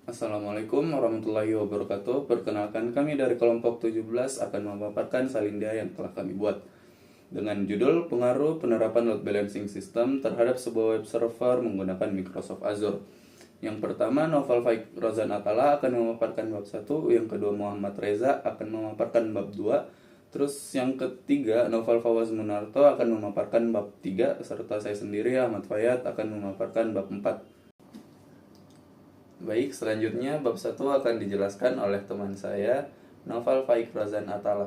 Assalamualaikum warahmatullahi wabarakatuh. Perkenalkan, kami dari kelompok 17 akan memaparkan salindia yang telah kami buat dengan judul Pengaruh Penerapan Load Balancing System terhadap sebuah web server menggunakan Microsoft Azure. Yang pertama, Noval Faik Rozan Atala akan memaparkan bab 1, yang kedua Muhammad Reza akan memaparkan bab 2, terus yang ketiga Noval Fawaz Munarto akan memaparkan bab 3, serta saya sendiri Ahmad Fayat akan memaparkan bab 4. Baik, selanjutnya bab 1 akan dijelaskan oleh teman saya, Noval Faik Rozan Atala.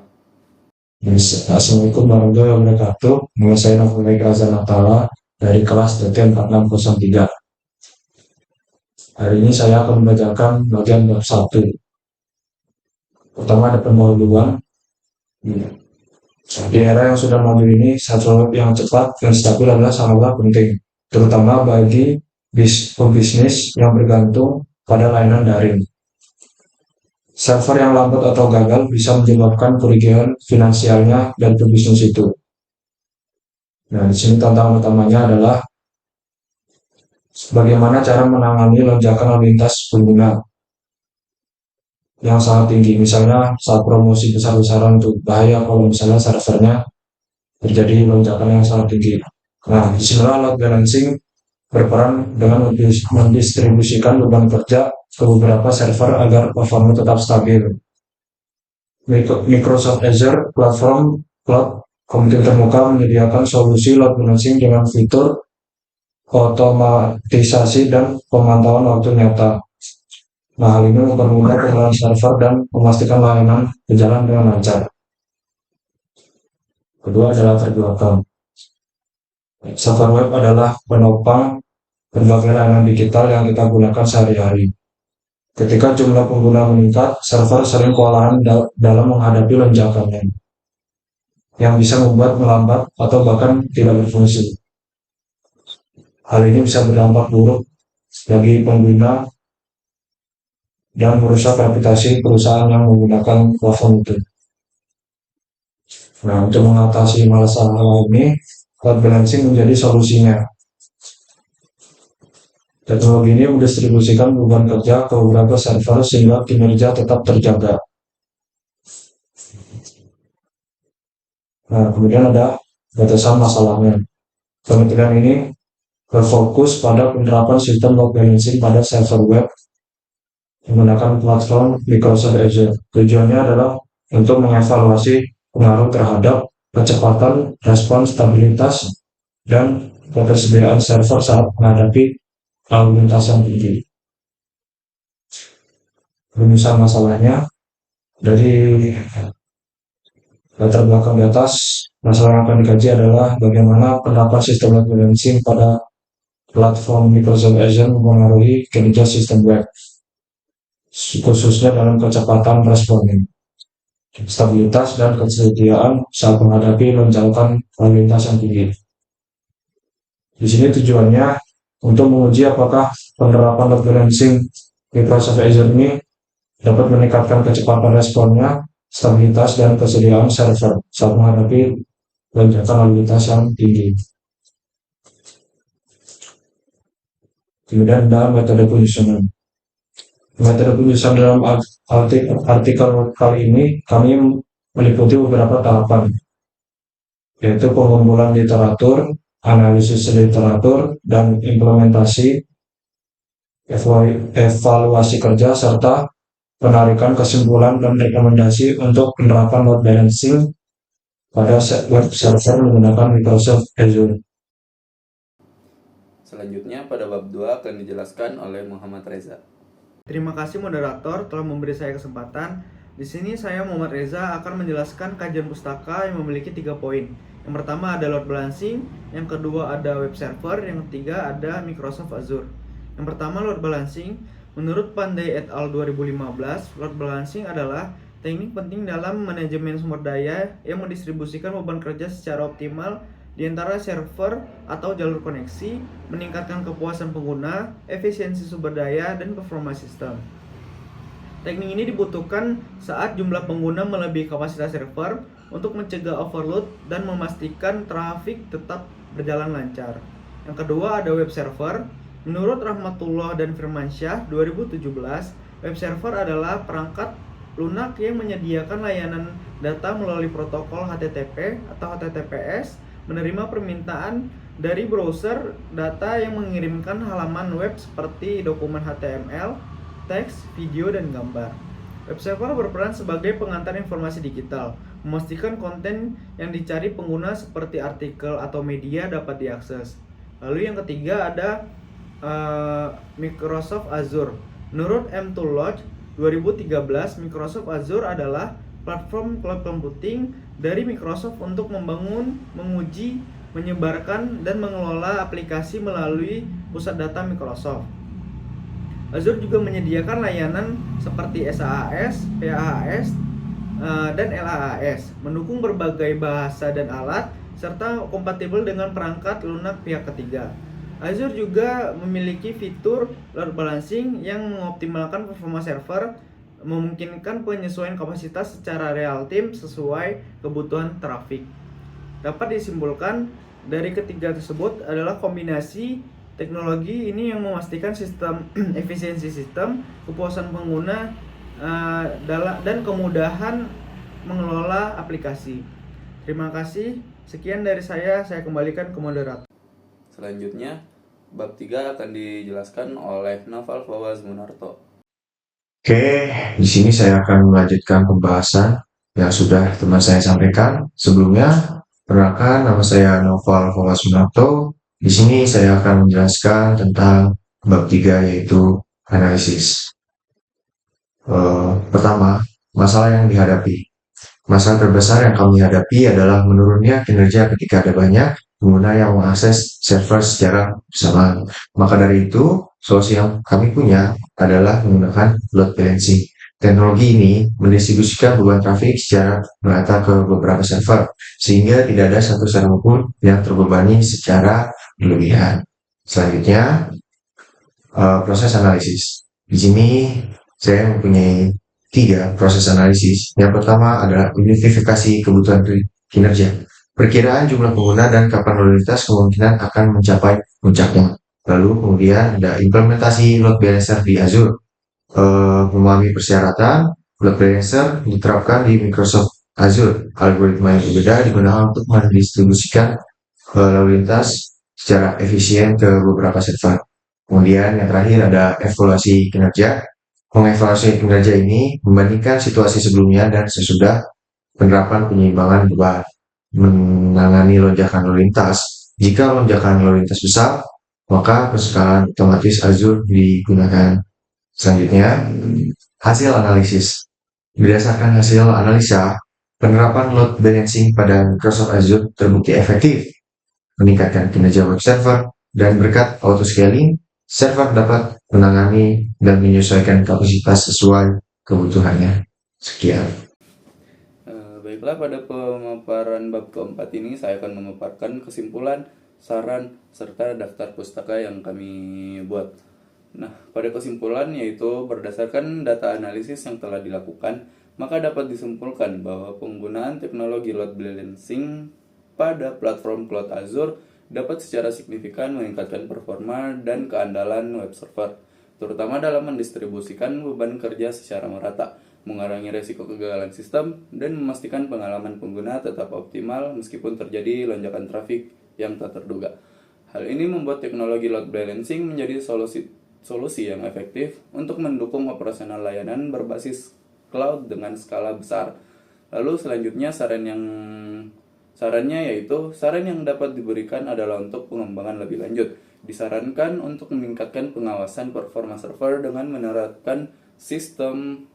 Assalamualaikum warahmatullahi wabarakatuh. Nama saya Novel Razan Atala dari kelas DT 4603. Hari ini saya akan membacakan bagian bab 1. Pertama ada pendahuluan. Di era yang sudah maju ini, server yang cepat dan stabil adalah sangatlah penting, terutama bagi pebisnis yang bergantung pada layanan daring. Server yang lambat atau gagal bisa menyebabkan kerugian finansialnya dan pebisnis itu. Nah, di sini tantangan utamanya adalah bagaimana cara menangani lonjakan lalu lintas pengguna yang sangat tinggi. Misalnya saat promosi besar-besaran, untuk bahaya kalau misalnya servernya terjadi lonjakan yang sangat tinggi. Nah, disinilah load balancing berperan dengan mendistribusikan beban kerja ke beberapa server agar performa tetap stabil. Microsoft Azure platform cloud computing terbuka menyediakan solusi load balancing dengan fitur otomatisasi dan pemantauan waktu nyata. Nah, hal ini mempermudah penggunaan server dan memastikan layanan berjalan dengan lancar. Kedua adalah terbelakang. Server web adalah penopang berbagai layanan digital yang kita gunakan sehari-hari. Ketika jumlah pengguna meningkat, server sering kewalahan dalam menghadapi lonjakannya, yang bisa membuat melambat atau bahkan tidak berfungsi. Hal ini bisa berdampak buruk bagi pengguna dan merusak reputasi perusahaan yang menggunakan platform itu. Nah, untuk mengatasi masalah ini, load balancing menjadi solusinya. Teknologi ini mendistribusikan beban kerja ke beberapa server sehingga kinerja tetap terjaga. Nah, kemudian ada batasan masalahnya. Kementerian ini berfokus pada penerapan sistem load balancing pada server web menggunakan platform Microsoft Azure. Tujuannya adalah untuk mengevaluasi pengaruh terhadap kecepatan, respons, stabilitas, dan ketersediaan server saat menghadapi lalu lintas yang tinggi. Runusan masalahnya dari latar belakang di atas, masalah yang akan dikaji adalah bagaimana penerapan sistem load balancing pada platform Microsoft Azure mempengaruhi kinerja sistem web, khususnya dalam kecepatan responnya, stabilitas dan kesediaan saat menghadapi lonjakan lalu lintas yang tinggi. Di sini tujuannya untuk menguji apakah penerapan load balancing Microsoft Azure ini dapat meningkatkan kecepatan responnya, stabilitas dan kesediaan server saat menghadapi lonjakan lalu lintas yang tinggi. Kemudian ada metode penyusunan. Metode penyusunan dalam artikel kali ini kami meliputi beberapa tahapan, yaitu pengumpulan literatur, analisis literatur, dan implementasi, evaluasi kerja, serta penarikan kesimpulan dan rekomendasi untuk penerapan load balancing pada web server menggunakan Microsoft Azure. Selanjutnya pada bab 2 akan dijelaskan oleh Muhammad Reza. Terima kasih moderator telah memberi saya kesempatan. Di sini saya Muhammad Reza akan menjelaskan kajian pustaka yang memiliki 3 poin. Yang pertama ada load balancing, yang kedua ada web server, yang ketiga ada Microsoft Azure. Yang pertama load balancing, menurut Pandey et al 2015, load balancing adalah teknik penting dalam manajemen sumber daya yang mendistribusikan beban kerja secara optimal di antara server atau jalur koneksi, meningkatkan kepuasan pengguna, efisiensi sumber daya, dan performa sistem. Teknik ini dibutuhkan saat jumlah pengguna melebihi kapasitas server untuk mencegah overload dan memastikan trafik tetap berjalan lancar. Yang kedua ada web server. Menurut Rahmatullah dan Firmansyah 2017, web server adalah perangkat lunak yang menyediakan layanan data melalui protokol HTTP atau HTTPS, menerima permintaan dari browser data yang mengirimkan halaman web seperti dokumen HTML, teks, video, dan gambar. Web server berperan sebagai pengantar informasi digital, memastikan konten yang dicari pengguna seperti artikel atau media dapat diakses. Lalu yang ketiga ada Microsoft Azure. Menurut M2 Lodge 2013, Microsoft Azure adalah platform cloud computing dari Microsoft untuk membangun, menguji, menyebarkan, dan mengelola aplikasi melalui pusat data Microsoft. Azure juga menyediakan layanan seperti SaaS, PaaS, dan LaaS, mendukung berbagai bahasa dan alat, serta kompatibel dengan perangkat lunak pihak ketiga. Azure juga memiliki fitur load balancing yang mengoptimalkan performa server, memungkinkan penyesuaian kapasitas secara real time sesuai kebutuhan trafik. Dapat disimpulkan dari ketiga tersebut adalah kombinasi teknologi ini yang memastikan sistem efisiensi sistem, kepuasan pengguna, dan kemudahan mengelola aplikasi. Terima kasih. Sekian dari saya kembalikan ke moderator. Selanjutnya, bab 3 akan dijelaskan oleh Naufal Fawaz Munarto. Oke, di sini saya akan melanjutkan pembahasan yang sudah teman saya sampaikan sebelumnya. Perkenalkan, nama saya Naufal Fawaz Munarto. Di sini saya akan menjelaskan tentang bab 3 yaitu analisis. Pertama, masalah yang dihadapi. Masalah terbesar yang kami hadapi adalah menurunnya kinerja ketika ada banyak pengguna yang mengakses server secara bersamaan. Maka dari itu, solusi yang kami punya adalah menggunakan load balancing. Teknologi ini mendistribusikan beban trafik secara merata ke beberapa server, sehingga tidak ada satu server pun yang terbebani secara berlebihan. Selanjutnya, proses analisis. Di sini saya mempunyai 3 proses analisis. Yang pertama adalah identifikasi kebutuhan kinerja. Perkiraan jumlah pengguna dan kapan lalu lintas kemungkinan akan mencapai puncaknya. Lalu kemudian ada implementasi load balancer di Azure. Memahami persyaratan, load balancer diterapkan di Microsoft Azure. Algoritma yang berbeda digunakan untuk mendistribusikan lalu lintas secara efisien ke beberapa server. Kemudian yang terakhir ada evaluasi kinerja. Mengevaluasi kinerja ini membandingkan situasi sebelumnya dan sesudah penerapan penyeimbangan beban, menangani lonjakan lalu lintas. Jika lonjakan lalu lintas besar, maka persekalahan otomatis Azure digunakan. Selanjutnya, hasil analisis. Berdasarkan hasil analisa, penerapan load balancing pada Microsoft Azure terbukti efektif, meningkatkan kinerja web server, dan berkat auto-scaling, server dapat menangani dan menyesuaikan kapasitas sesuai kebutuhannya. Sekian. Baiklah, pada pemaparan bab keempat ini saya akan memaparkan kesimpulan, saran, serta daftar pustaka yang kami buat. Nah, pada kesimpulan yaitu berdasarkan data analisis yang telah dilakukan, maka dapat disimpulkan bahwa penggunaan teknologi load balancing pada platform cloud Azure dapat secara signifikan meningkatkan performa dan keandalan web server, terutama dalam mendistribusikan beban kerja secara merata, mengurangi resiko kegagalan sistem, dan memastikan pengalaman pengguna tetap optimal meskipun terjadi lonjakan trafik yang tak terduga. Hal ini membuat teknologi load balancing menjadi solusi yang efektif untuk mendukung operasional layanan berbasis cloud dengan skala besar. Lalu selanjutnya saran yang dapat diberikan adalah untuk pengembangan lebih lanjut. Disarankan untuk meningkatkan pengawasan performa server dengan menerapkan sistem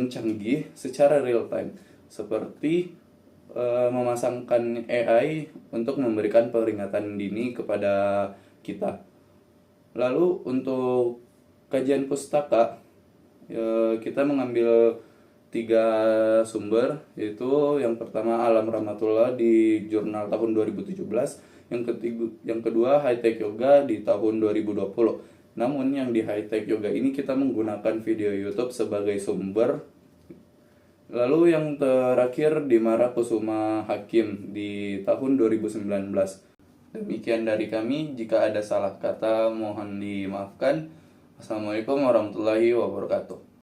canggih secara real time, seperti memasangkan AI untuk memberikan peringatan dini kepada kita. Lalu untuk kajian pustaka, kita mengambil 3 sumber, yaitu yang pertama Alam Rahmatullah di jurnal tahun 2017, yang kedua High Tech Yoga di tahun 2020. Namun yang di High Tech Yoga ini kita menggunakan video YouTube sebagai sumber. Lalu yang terakhir di Mara Kusuma Hakim di tahun 2019. Demikian dari kami, jika ada salah kata mohon dimaafkan. Assalamualaikum warahmatullahi wabarakatuh.